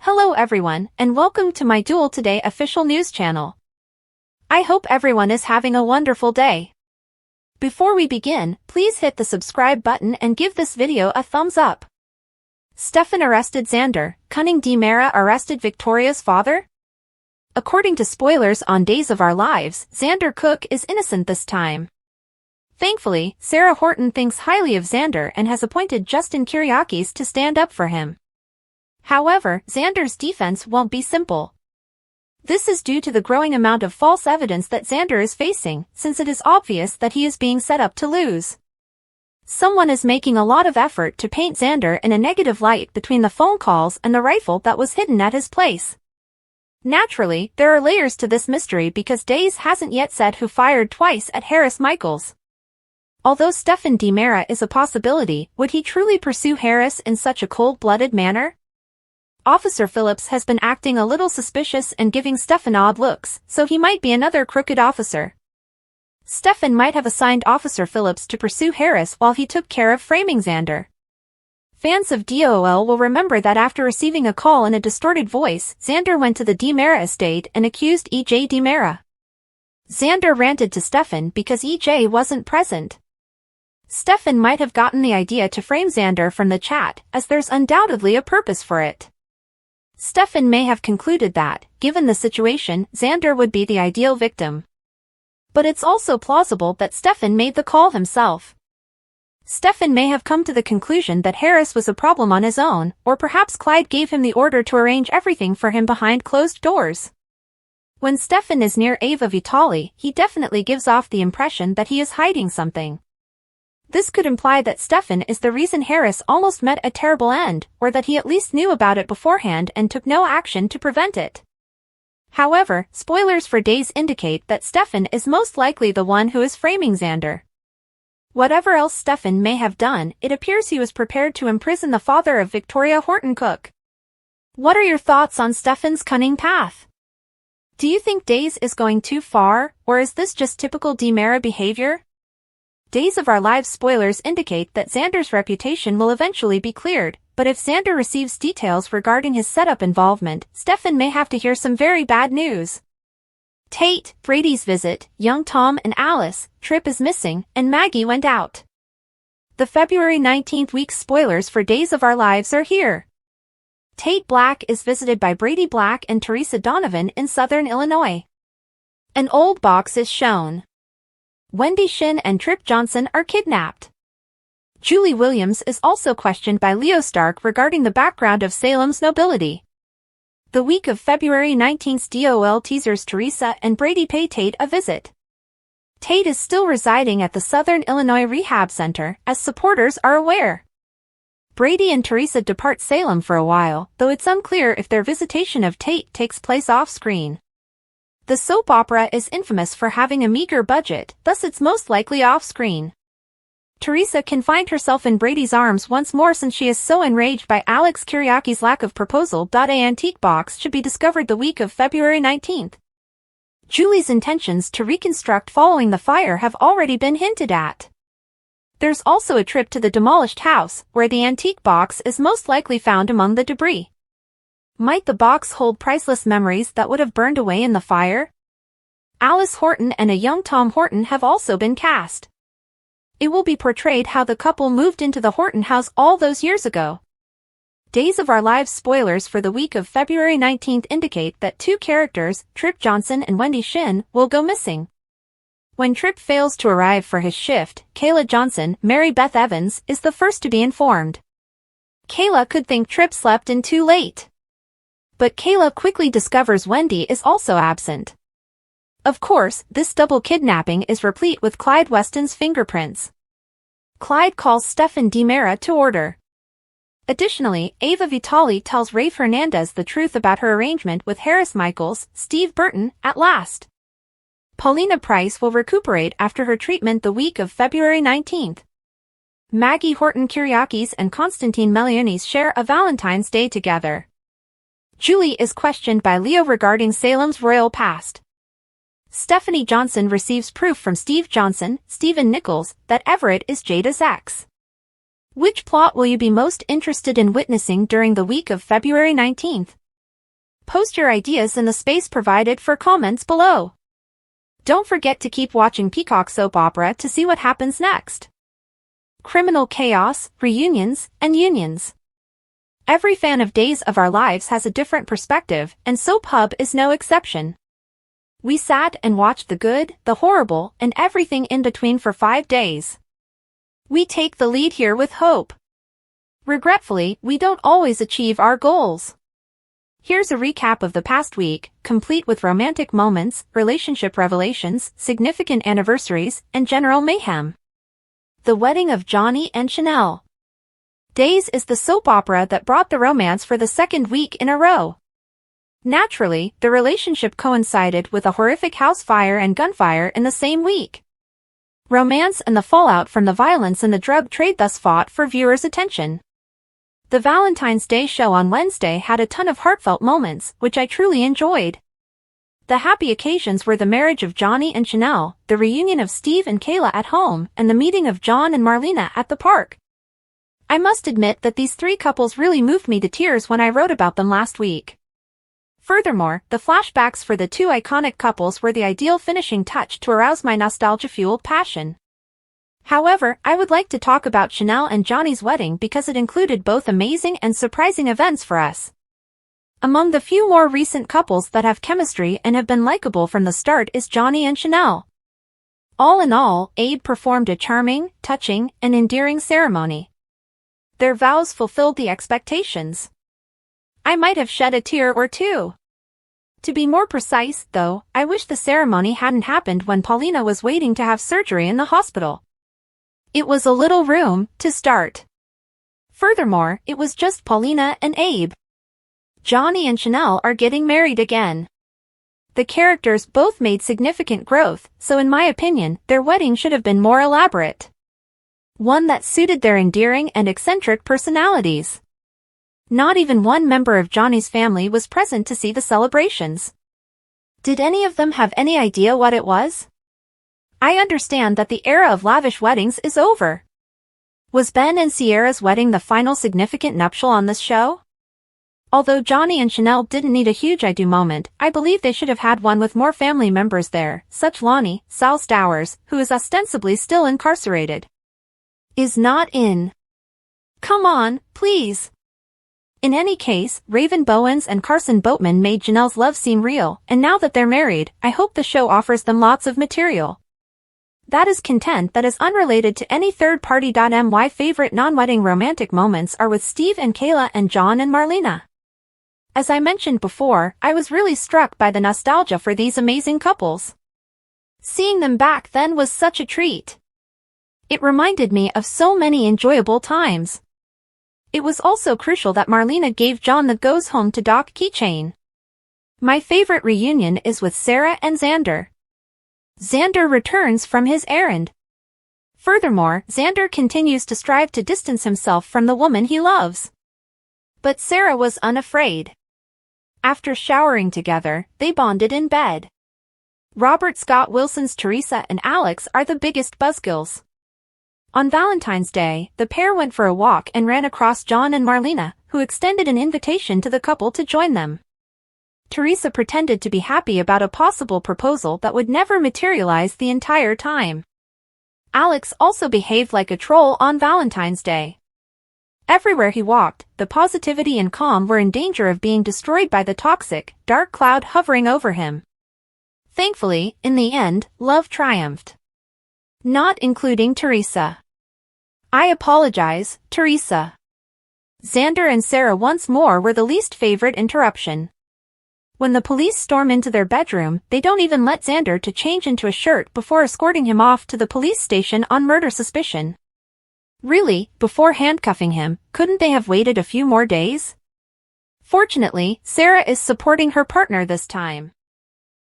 Hello everyone, and welcome to my Duel Today official news channel. I hope everyone is having a wonderful day. Before we begin, please hit the subscribe button and give this video a thumbs up. Stefan arrested Xander, cunning DiMera arrested Victoria's father? According to spoilers on Days of Our Lives, Xander Cook is innocent this time. Thankfully, Sarah Horton thinks highly of Xander and has appointed Justin Kyriakis to stand up for him. However, Xander's defense won't be simple. This is due to the growing amount of false evidence that Xander is facing, since it is obvious that he is being set up to lose. Someone is making a lot of effort to paint Xander in a negative light between the phone calls and the rifle that was hidden at his place. Naturally, there are layers to this mystery because Days hasn't yet said who fired twice at Harris Michaels. Although Stefan DiMera is a possibility, would he truly pursue Harris in such a cold-blooded manner? Officer Phillips has been acting a little suspicious and giving Stefan odd looks, so he might be another crooked officer. Stefan might have assigned Officer Phillips to pursue Harris while he took care of framing Xander. Fans of DOL will remember that after receiving a call in a distorted voice, Xander went to the DiMera estate and accused E.J. DiMera. Xander ranted to Stefan because E.J. wasn't present. Stefan might have gotten the idea to frame Xander from the chat, as there's undoubtedly a purpose for it. Stefan may have concluded that, given the situation, Xander would be the ideal victim. But it's also plausible that Stefan made the call himself. Stefan may have come to the conclusion that Harris was a problem on his own, or perhaps Clyde gave him the order to arrange everything for him behind closed doors. When Stefan is near Ava Vitali, he definitely gives off the impression that he is hiding something. This could imply that Stefan is the reason Harris almost met a terrible end, or that he at least knew about it beforehand and took no action to prevent it. However, spoilers for Days indicate that Stefan is most likely the one who is framing Xander. Whatever else Stefan may have done, it appears he was prepared to imprison the father of Victoria Horton Cook. What are your thoughts on Stefan's cunning path? Do you think Days is going too far, or is this just typical DiMera behavior? Days of Our Lives spoilers indicate that Xander's reputation will eventually be cleared, but if Xander receives details regarding his setup involvement, Stefan may have to hear some very bad news. Tate, Brady's visit, young Tom and Alice, Trip is missing, and Maggie went out. The February 19th week spoilers for Days of Our Lives are here. Tate Black is visited by Brady Black and Teresa Donovan in southern Illinois. An old box is shown. Wendy Shin and Trip Johnson are kidnapped. Julie Williams is also questioned by Leo Stark regarding the background of Salem's nobility. The week of February 19th DOL teasers Teresa and Brady pay Tate a visit. Tate is still residing at the Southern Illinois Rehab Center, as supporters are aware. Brady and Teresa depart Salem for a while, though it's unclear if their visitation of Tate takes place off-screen. The soap opera is infamous for having a meager budget, thus it's most likely off-screen. Teresa can find herself in Brady's arms once more since she is so enraged by Alex Kyriakis' lack of proposal. An antique box should be discovered the week of February 19th. Julie's intentions to reconstruct following the fire have already been hinted at. There's also a trip to the demolished house, where the antique box is most likely found among the debris. Might the box hold priceless memories that would have burned away in the fire? Alice Horton and a young Tom Horton have also been cast. It will be portrayed how the couple moved into the Horton house all those years ago. Days of Our Lives spoilers for the week of February 19th indicate that two characters, Trip Johnson and Wendy Shin, will go missing. When Trip fails to arrive for his shift, Kayla Johnson, Mary Beth Evans, is the first to be informed. Kayla could think Trip slept in too late. But Kayla quickly discovers Wendy is also absent. Of course, this double kidnapping is replete with Clyde Weston's fingerprints. Clyde calls Stefan DiMera to order. Additionally, Ava Vitali tells Rafe Hernandez the truth about her arrangement with Harris Michaels, Steve Burton, at last. Paulina Price will recuperate after her treatment the week of February 19th. Maggie Horton Kyriakis and Constantine Melionis share a Valentine's Day together. Julie is questioned by Leo regarding Salem's royal past. Stephanie Johnson receives proof from Steve Johnson, Stephen Nichols, that Everett is Jada's ex. Which plot will you be most interested in witnessing during the week of February 19th? Post your ideas in the space provided for comments below. Don't forget to keep watching Peacock Soap Opera to see what happens next. Criminal chaos, reunions, and unions. Every fan of Days of Our Lives has a different perspective, and Soap Hub is no exception. We sat and watched the good, the horrible, and everything in between for 5 days. We take the lead here with hope. Regretfully, we don't always achieve our goals. Here's a recap of the past week, complete with romantic moments, relationship revelations, significant anniversaries, and general mayhem. The wedding of Johnny and Chanel. Days is the soap opera that brought the romance for the second week in a row. Naturally, the relationship coincided with a horrific house fire and gunfire in the same week. Romance and the fallout from the violence and the drug trade thus fought for viewers' attention. The Valentine's Day show on Wednesday had a ton of heartfelt moments, which I truly enjoyed. The happy occasions were the marriage of Johnny and Chanel, the reunion of Steve and Kayla at home, and the meeting of John and Marlena at the park. I must admit that these 3 couples really moved me to tears when I wrote about them last week. Furthermore, the flashbacks for the 2 iconic couples were the ideal finishing touch to arouse my nostalgia-fueled passion. However, I would like to talk about Chanel and Johnny's wedding because it included both amazing and surprising events for us. Among the few more recent couples that have chemistry and have been likable from the start is Johnny and Chanel. All in all, Abe performed a charming, touching, and endearing ceremony. Their vows fulfilled the expectations. I might have shed a tear or 2. To be more precise, though, I wish the ceremony hadn't happened when Paulina was waiting to have surgery in the hospital. It was a little room to start. Furthermore, it was just Paulina and Abe. Johnny and Chanel are getting married again. The characters both made significant growth, so in my opinion, their wedding should have been more elaborate. One that suited their endearing and eccentric personalities. Not even one member of Johnny's family was present to see the celebrations. Did any of them have any idea what it was? I understand that the era of lavish weddings is over. Was Ben and Sierra's wedding the final significant nuptial on this show? Although Johnny and Chanel didn't need a huge I do moment, I believe they should have had one with more family members there, such Lonnie, Sal Stowers, who is ostensibly still incarcerated. Is not in. Come on, please. In any case, Raven Bowens and Carson Boatman made Janelle's love seem real, and now that they're married, I hope the show offers them lots of material. That is content that is unrelated to any third party. My favorite non-wedding romantic moments are with Steve and Kayla and John and Marlena. As I mentioned before, I was really struck by the nostalgia for these amazing couples. Seeing them back then was such a treat. It reminded me of so many enjoyable times. It was also crucial that Marlena gave John the goes home to Doc keychain. My favorite reunion is with Sarah and Xander. Xander returns from his errand. Furthermore, Xander continues to strive to distance himself from the woman he loves. But Sarah was unafraid. After showering together, they bonded in bed. Robert Scott Wilson's Teresa and Alex are the biggest buzzkills. On Valentine's Day, the pair went for a walk and ran across John and Marlena, who extended an invitation to the couple to join them. Teresa pretended to be happy about a possible proposal that would never materialize the entire time. Alex also behaved like a troll on Valentine's Day. Everywhere he walked, the positivity and calm were in danger of being destroyed by the toxic, dark cloud hovering over him. Thankfully, in the end, love triumphed. Not including Teresa. I apologize, Teresa. Xander and Sarah once more were the least favorite interruption. When the police storm into their bedroom, they don't even let Xander to change into a shirt before escorting him off to the police station on murder suspicion. Really, before handcuffing him, couldn't they have waited a few more days? Fortunately, Sarah is supporting her partner this time.